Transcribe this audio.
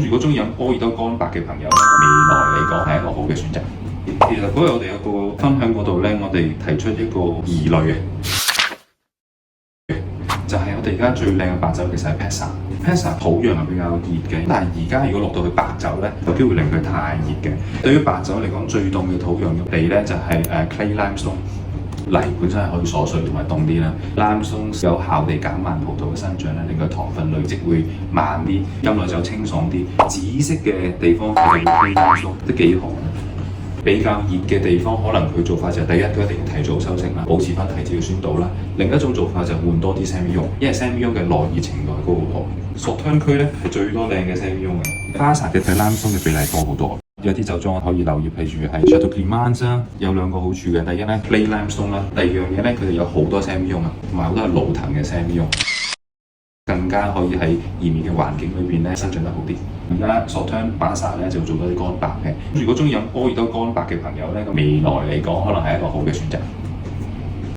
如果中意飲波爾多乾白嘅朋友咧，未來嚟講係一個好嘅選擇。其實嗰日我哋有個分享嗰度咧，我哋提出一個疑慮嘅，就係我哋而家最靚嘅白酒其實係 Pessa 土壤係比較熱嘅，但係而家如果落到去白酒咧，有機會令佢太熱嘅。對於白酒嚟講，最凍嘅土壤嘅地咧就係clay limestone。泥本身係可以鎖水同埋凍啲啦 ，limestone 有效地減慢葡萄嘅生長咧，令佢糖分累積會慢啲，飲落就清爽啲。紫色嘅地方佢哋 limestone 都幾好。比較熱嘅地方，可能佢做法就係第一，佢一定要提早收成啦，保持翻提子嘅酸度啦。另一種做法就係換多啲 Semillon， 因為 Semillon 嘅耐熱程度係高好多。Sauternes 區咧係最多靚嘅 Semillon 嘅，巴薩嘅對 limestone 嘅比例多好多。有啲酒莊可以留意，譬如係 Château Clément 啦，有兩個好處嘅。第一咧 clay limestone 啦，第二樣嘢咧佢哋有好多 Semillon 啊，同埋好多係老藤嘅 Semillon， 更加可以喺炎熱嘅環境裏邊咧生長得好啲。而家 Sauternes 巴薩咧就做多啲乾白嘅。如果中意飲波爾多乾白嘅朋友咧，未來嚟講可能係一個好嘅選擇。